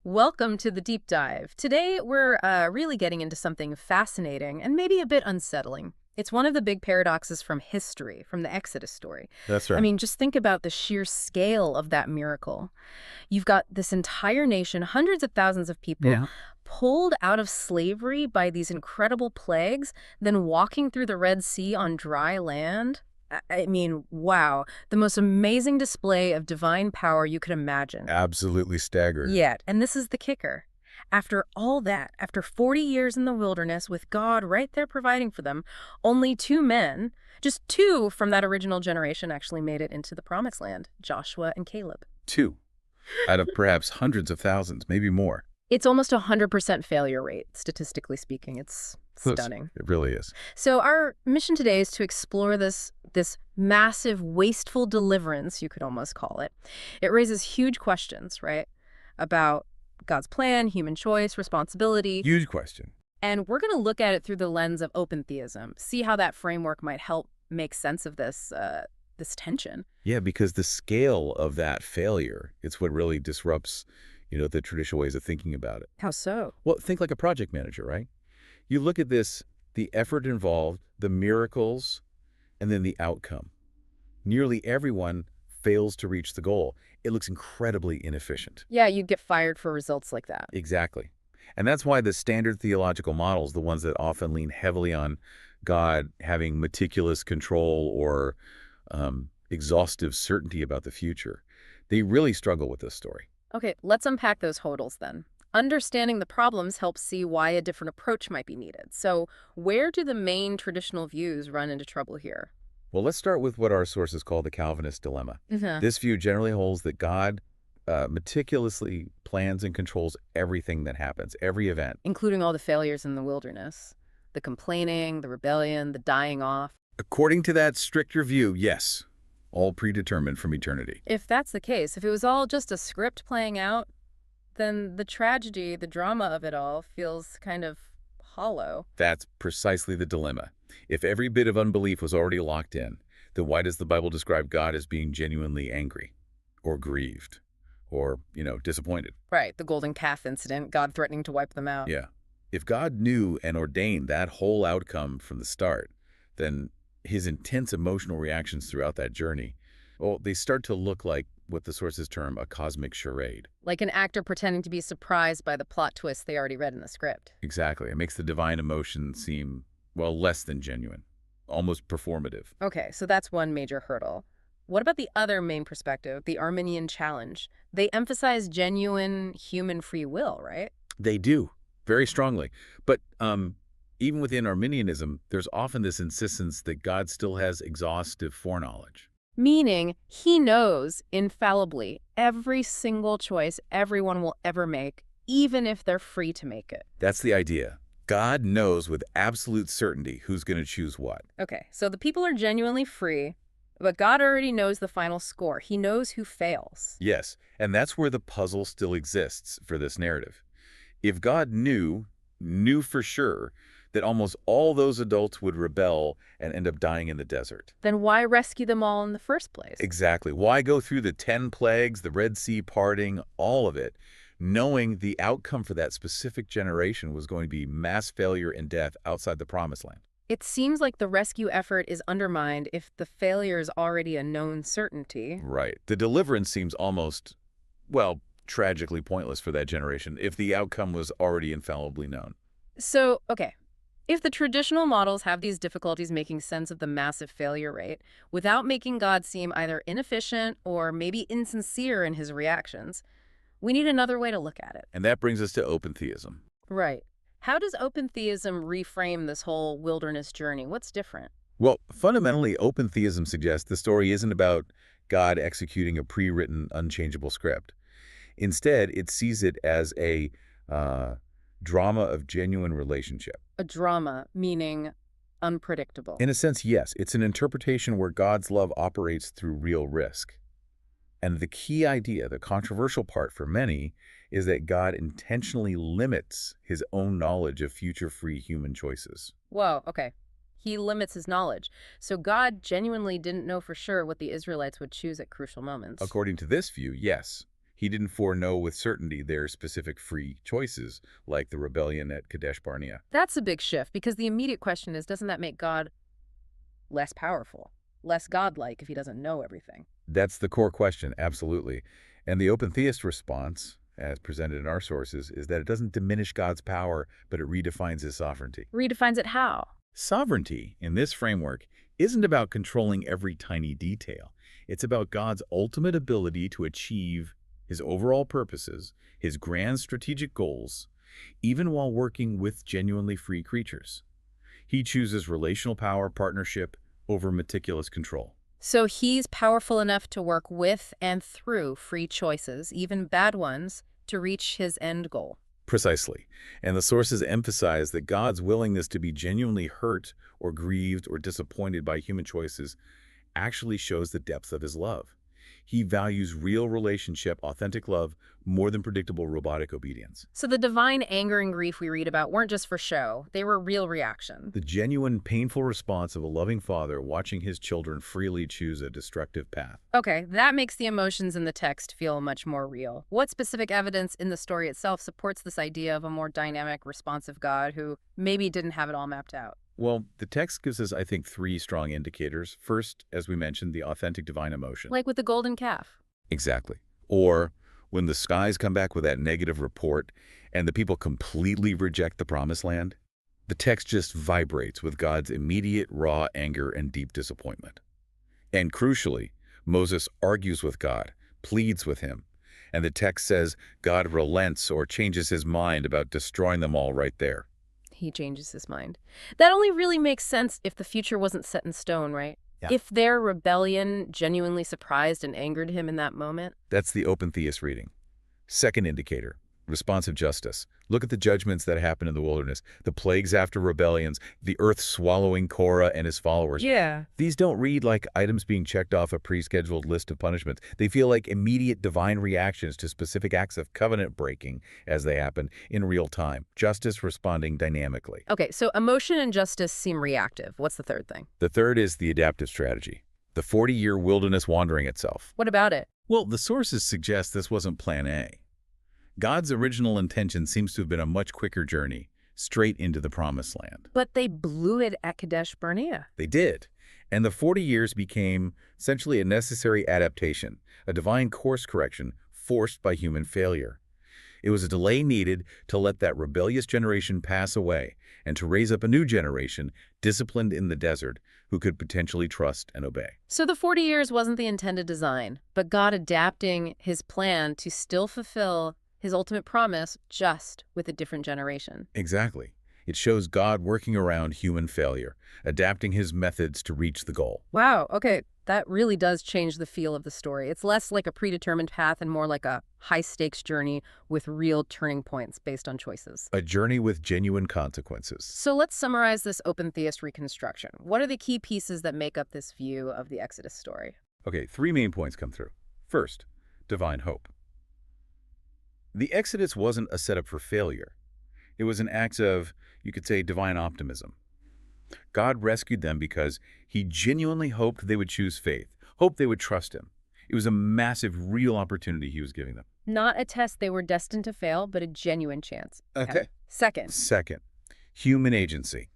Welcome to the deep dive. Today, we're really getting into something fascinating and maybe a bit unsettling. It's one of the big paradoxes from history, from the Exodus story. That's I right. mean, just think about the sheer scale of that miracle. You've got this entire nation, hundreds of thousands of people, Yeah. pulled out of slavery by these incredible plagues, then walking through the Red Sea on dry land. I mean, wow, the most amazing display of divine power you could imagine. Absolutely staggering. Yet, and this is the kicker, after all that, after 40 years in the wilderness with God right there providing for them, only two men, just two from that original generation actually made it into the promised land, Joshua and Caleb. Two out of perhaps hundreds of thousands, maybe more. It's almost a 100% failure rate, statistically speaking. It's Close. stunning. It really is. So our mission today is to explore this massive, wasteful deliverance, you could almost call it. It raises huge questions, right, about God's plan, human choice, responsibility. Huge question. And we're going to look at it through the lens of open theism, see how that framework might help make sense of this tension. Yeah, because the scale of that failure, it's what really disrupts, the traditional ways of thinking about it. How so? Well, think like a project manager, right? You look at this, the effort involved, the miracles, and then the outcome. Nearly everyone fails to reach the goal. It looks incredibly inefficient. Yeah, you'd get fired for results like that. Exactly. And that's why the standard theological models, the ones that often lean heavily on God having meticulous control or exhaustive certainty about the future, they really struggle with this story. Okay, let's unpack those hodls then. Understanding the problems helps see why a different approach might be needed. So where do the main traditional views run into trouble here? Well, let's start with what our sources call the Calvinist dilemma. Mhm. This view generally holds that God meticulously plans and controls everything that happens, every event. Including all the failures in the wilderness, the complaining, the rebellion, the dying off. According to that stricter view, yes, all predetermined from eternity. If that's the case, if it was all just a script playing out, then the tragedy, the drama of it all feels kind of hollow. That's precisely the dilemma. If every bit of unbelief was already locked in, then why does the Bible describe God as being genuinely angry or grieved or, disappointed? Right, the golden calf incident, God threatening to wipe them out. Yeah. If God knew and ordained that whole outcome from the start, then his intense emotional reactions throughout that journey, well, they start to look like what the sources term a cosmic charade. Like an actor pretending to be surprised by the plot twist they already read in the script. Exactly. It makes the divine emotion seem, well, less than genuine, almost performative. Okay, so that's one major hurdle. What about the other main perspective, the Arminian challenge? They emphasize genuine human free will, right? They do, very strongly. But even within Arminianism, there's often this insistence that God still has exhaustive foreknowledge. Meaning, he knows infallibly every single choice everyone will ever make, even if they're free to make it. That's the idea. God knows with absolute certainty who's going to choose what. Okay, so the people are genuinely free, but God already knows the final score. He knows who fails. Yes, and that's where the puzzle still exists for this narrative. If God knew for sure, that almost all those adults would rebel and end up dying in the desert. Then why rescue them all in the first place? Exactly. Why go through the 10 plagues, the Red Sea parting, all of it, knowing the outcome for that specific generation was going to be mass failure and death outside the Promised Land? It seems like the rescue effort is undermined if the failure is already a known certainty. Right. The deliverance seems almost, well, tragically pointless for that generation if the outcome was already infallibly known. So, okay, if the traditional models have these difficulties making sense of the massive failure rate without making God seem either inefficient or maybe insincere in his reactions, we need another way to look at it. And that brings us to open theism. Right. How does open theism reframe this whole wilderness journey? What's different? Well, fundamentally, open theism suggests the story isn't about God executing a pre-written, unchangeable script. Instead, it sees it as a drama of genuine relationship. A drama, meaning unpredictable. In a sense, yes. It's an interpretation where God's love operates through real risk. And the key idea, the controversial part for many, is that God intentionally limits his own knowledge of future free human choices. Whoa, okay. He limits his knowledge. So God genuinely didn't know for sure what the Israelites would choose at crucial moments. According to this view, yes. He didn't foreknow with certainty their specific free choices, like the rebellion at Kadesh Barnea. That's a big shift, because the immediate question is, doesn't that make God less powerful, less godlike if he doesn't know everything? That's the core question, absolutely. And the open theist response, as presented in our sources, is that it doesn't diminish God's power, but it redefines his sovereignty. Redefines it how? Sovereignty, in this framework, isn't about controlling every tiny detail. It's about God's ultimate ability to achieve his overall purposes, his grand strategic goals, even while working with genuinely free creatures. He chooses relational power, partnership, over meticulous control. So he's powerful enough to work with and through free choices, even bad ones, to reach his end goal. Precisely. And the sources emphasize that God's willingness to be genuinely hurt or grieved or disappointed by human choices actually shows the depth of his love. He values real relationship, authentic love, more than predictable robotic obedience. So the divine anger and grief we read about weren't just for show. They were real reactions. The genuine, painful response of a loving father watching his children freely choose a destructive path. Okay, that makes the emotions in the text feel much more real. What specific evidence in the story itself supports this idea of a more dynamic, responsive God who maybe didn't have it all mapped out? Well, the text gives us, I think, three strong indicators. First, as we mentioned, the authentic divine emotion. Like with the golden calf. Exactly. Or when the skies come back with that negative report and the people completely reject the promised land, the text just vibrates with God's immediate raw anger and deep disappointment. And crucially, Moses argues with God, pleads with him, and the text says God relents or changes his mind about destroying them all right there. He changes his mind. That only really makes sense if the future wasn't set in stone, right? Yeah. If their rebellion genuinely surprised and angered him in that moment. That's the open theist reading. Second indicator, responsive justice. Look at the judgments that happen in the wilderness, the plagues after rebellions, the earth swallowing Korah and his followers. Yeah. These don't read like items being checked off a pre-scheduled list of punishments. They feel like immediate divine reactions to specific acts of covenant breaking as they happen in real time. Justice responding dynamically. Okay, so emotion and justice seem reactive. What's the third thing? The third is the adaptive strategy, the 40-year wilderness wandering itself. What about it? Well, the sources suggest this wasn't plan A. God's original intention seems to have been a much quicker journey, straight into the promised land. But they blew it at Kadesh Barnea. They did. And the 40 years became essentially a necessary adaptation, a divine course correction forced by human failure. It was a delay needed to let that rebellious generation pass away and to raise up a new generation, disciplined in the desert, who could potentially trust and obey. So the 40 years wasn't the intended design, but God adapting his plan to still fulfill his ultimate promise, just with a different generation. Exactly. It shows God working around human failure, adapting his methods to reach the goal. Wow, okay, that really does change the feel of the story. It's less like a predetermined path and more like a high-stakes journey with real turning points based on choices. A journey with genuine consequences. So let's summarize this open theist reconstruction. What are the key pieces that make up this view of the Exodus story? Okay, three main points come through. First, divine hope. The Exodus wasn't a setup for failure. It was an act of, you could say, divine optimism. God rescued them because he genuinely hoped they would choose faith, hoped they would trust him. It was a massive, real opportunity he was giving them. Not a test they were destined to fail, but a genuine chance. Okay. Second, Human agency.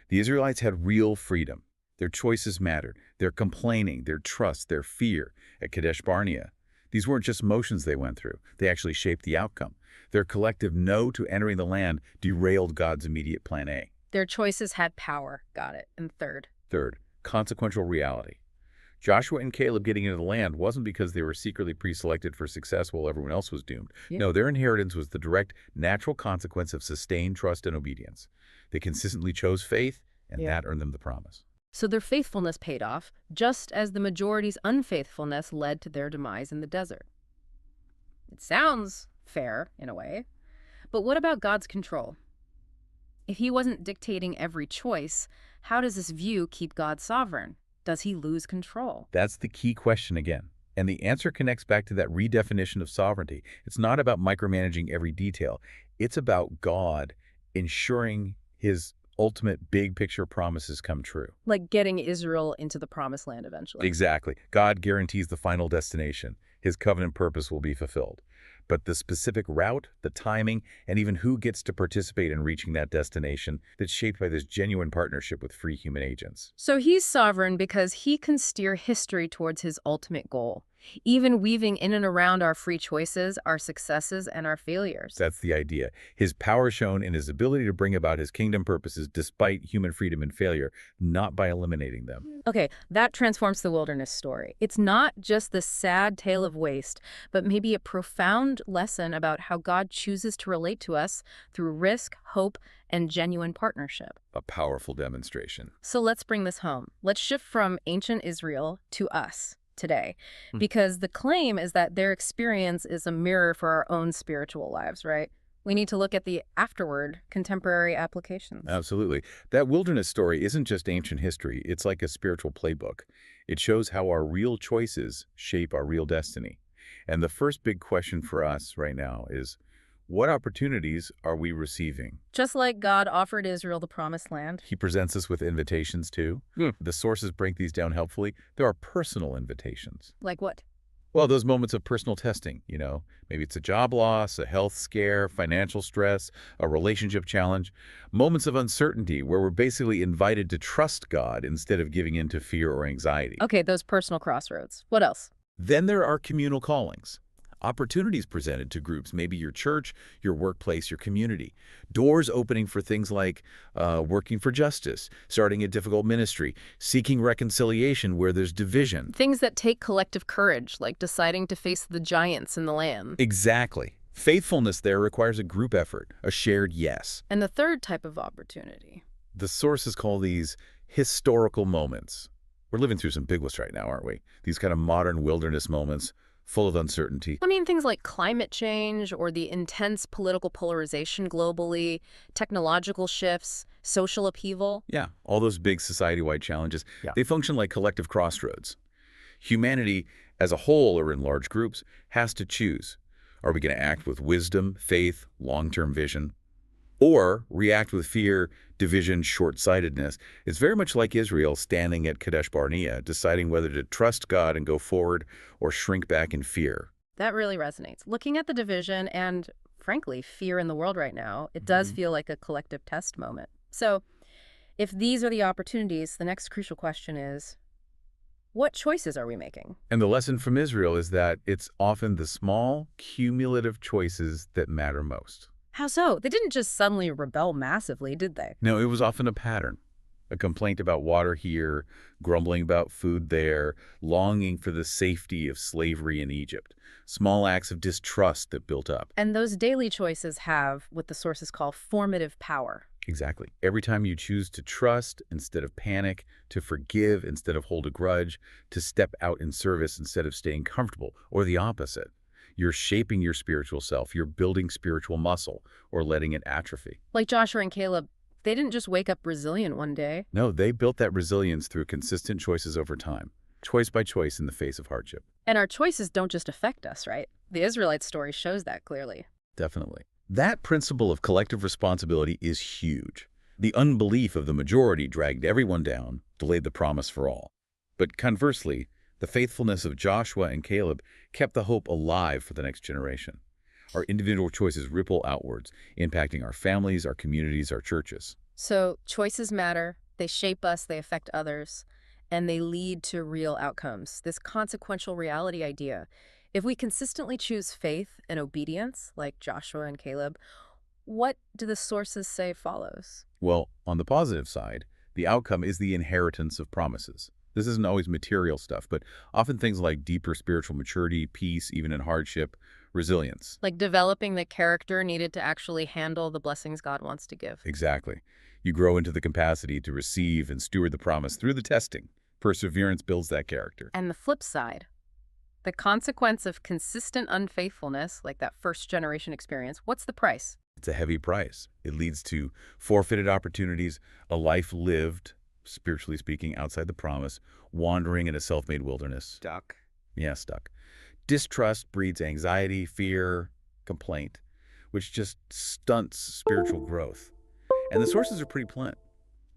The Israelites had real freedom. Their choices mattered. Their complaining, their trust, their fear at Kadesh Barnea. These weren't just motions they went through. They actually shaped the outcome. Their collective no to entering the land derailed God's immediate plan A. their choices had power. Got it. And third, Consequential reality. Joshua and Caleb getting into the land wasn't because they were secretly pre-selected for success while everyone else was doomed. Yeah. No, their inheritance was the direct, natural consequence of sustained trust and obedience. They consistently chose faith, and that earned them the promise. So their faithfulness paid off, just as the majority's unfaithfulness led to their demise in the desert. It sounds fair, in a way. But what about God's control? If he wasn't dictating every choice, how does this view keep God sovereign? Does he lose control? That's the key question again. And the answer connects back to that redefinition of sovereignty. It's not about micromanaging every detail. It's about God ensuring his ultimate big picture promises come true. Like getting Israel into the promised land eventually. Exactly. God guarantees the final destination. His covenant purpose will be fulfilled. but the specific route, the timing, and even who gets to participate in reaching that destination that's shaped by this genuine partnership with free human agents. So he's sovereign because he can steer history towards his ultimate goal, even weaving in and around our free choices, our successes, and our failures. That's the idea. His power shown in his ability to bring about his kingdom purposes despite human freedom and failure, not by eliminating them. Okay, that transforms the wilderness story. It's not just the sad tale of waste, but maybe a profound lesson about how God chooses to relate to us through risk, hope, and genuine partnership. A powerful demonstration. So let's bring this home. Let's shift from ancient Israel to us today, because the claim is that their experience is a mirror for our own spiritual lives, right? We need to look at the afterward contemporary applications. Absolutely. That wilderness story isn't just ancient history. It's like a spiritual playbook. It shows how our real choices shape our real destiny. And the first big question for us right now is, what opportunities are we receiving? Just like God offered Israel the promised land. He presents us with invitations too. The sources break these down helpfully. There are personal invitations. Like what? Well, those moments of personal testing, maybe it's a job loss, a health scare, financial stress, a relationship challenge, moments of uncertainty where we're basically invited to trust God instead of giving in to fear or anxiety. Okay, those personal crossroads. What else? Then there are communal callings. Opportunities presented to groups, maybe your church, your workplace, your community. Doors opening for things like working for justice, starting a difficult ministry, seeking reconciliation where there's division. Things that take collective courage, like deciding to face the giants in the land. Exactly. Faithfulness there requires a group effort, a shared yes. And the third type of opportunity. The sources call these historical moments. We're living through some big ones right now, aren't we? These kind of modern wilderness moments, full of uncertainty. I mean, things like climate change or the intense political polarization globally, technological shifts, social upheaval. Yeah, all those big society-wide challenges, they function like collective crossroads. Humanity, as a whole or in large groups, has to choose. Are we going to act with wisdom, faith, long-term vision? Or react with fear, division, short-sightedness? It's very much like Israel standing at Kadesh Barnea, deciding whether to trust God and go forward or shrink back in fear. That really resonates. Looking at the division and, frankly, fear in the world right now, it does feel like a collective test moment. So, if these are the opportunities, the next crucial question is, what choices are we making? And the lesson from Israel is that it's often the small, cumulative choices that matter most. How so? They didn't just suddenly rebel massively, did they? No, it was often a pattern. A complaint about water here, grumbling about food there, longing for the safety of slavery in Egypt. Small acts of distrust that built up. And those daily choices have what the sources call formative power. Exactly. Every time you choose to trust instead of panic, to forgive instead of hold a grudge, to step out in service instead of staying comfortable, or the opposite. You're shaping your spiritual self. You're building spiritual muscle or letting it atrophy. Like Joshua and Caleb, they didn't just wake up resilient one day. No, they built that resilience through consistent choices over time, choice by choice in the face of hardship. And our choices don't just affect us, right? The Israelite story shows that clearly. Definitely. That principle of collective responsibility is huge. The unbelief of the majority dragged everyone down, delayed the promise for all. But conversely, the faithfulness of Joshua and Caleb kept the hope alive for the next generation. Our individual choices ripple outwards, impacting our families, our communities, our churches. So choices matter, they shape us, they affect others, and they lead to real outcomes. This consequential reality idea. If we consistently choose faith and obedience, like Joshua and Caleb, what do the sources say follows? Well, on the positive side, the outcome is the inheritance of promises. This isn't always material stuff, but often things like deeper spiritual maturity, peace, even in hardship, resilience. Like developing the character needed to actually handle the blessings God wants to give. Exactly. You grow into the capacity to receive and steward the promise through the testing. Perseverance builds that character. And the flip side, the consequence of consistent unfaithfulness, like that first-generation experience, what's the price? It's a heavy price. It leads to forfeited opportunities, a life lived, spiritually speaking, outside the promise, wandering in a self-made wilderness. Stuck. Yeah, stuck. Distrust breeds anxiety, fear, complaint, which just stunts spiritual growth. And the sources are pretty blunt.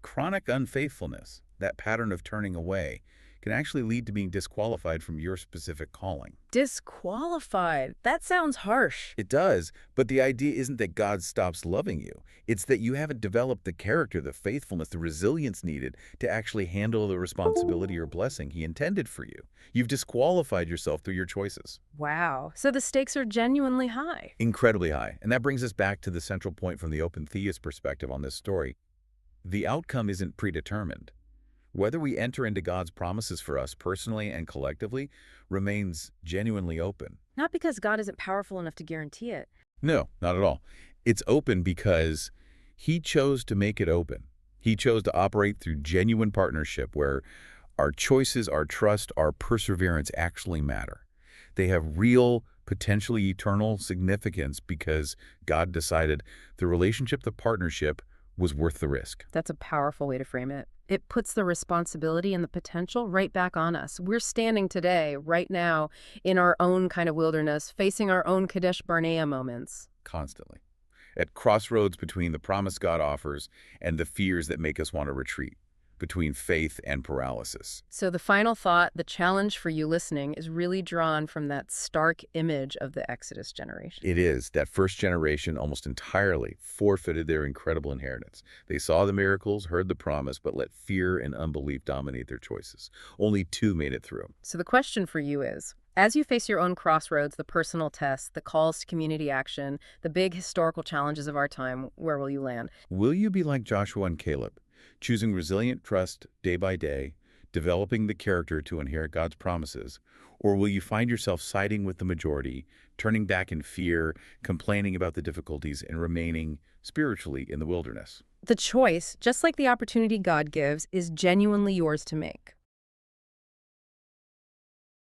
Chronic unfaithfulness, that pattern of turning away, can actually lead to being disqualified from your specific calling. Disqualified. That sounds harsh. It does, but the idea isn't that God stops loving you. It's that you haven't developed the character, the faithfulness, the resilience needed to actually handle the responsibility or blessing He intended for you. You've disqualified yourself through your choices. Wow. So the stakes are genuinely high. Incredibly high. And that brings us back to the central point from the open theist perspective on this story. The outcome isn't predetermined. Whether we enter into God's promises for us personally and collectively remains genuinely open. Not because God isn't powerful enough to guarantee it. No, not at all. It's open because He chose to make it open. He chose to operate through genuine partnership where our choices, our trust, our perseverance actually matter. They have real, potentially eternal significance because God decided the relationship, the partnership, was worth the risk. That's a powerful way to frame it. It puts the responsibility and the potential right back on us. We're standing today, right now, in our own kind of wilderness, facing our own Kadesh Barnea moments. Constantly. At crossroads between the promise God offers and the fears that make us want to retreat, between faith and paralysis. So the final thought, the challenge for you listening, is really drawn from that stark image of the Exodus generation. It is. That first generation almost entirely forfeited their incredible inheritance. They saw the miracles, heard the promise, but let fear and unbelief dominate their choices. Only 2 made it through. So the question for you is, as you face your own crossroads, the personal tests, the calls to community action, the big historical challenges of our time, where will you land? Will you be like Joshua and Caleb, choosing resilient trust day by day, developing the character to inherit God's promises? Or will you find yourself siding with the majority, turning back in fear, complaining about the difficulties, and remaining spiritually in the wilderness? The choice, just like the opportunity God gives, is genuinely yours to make.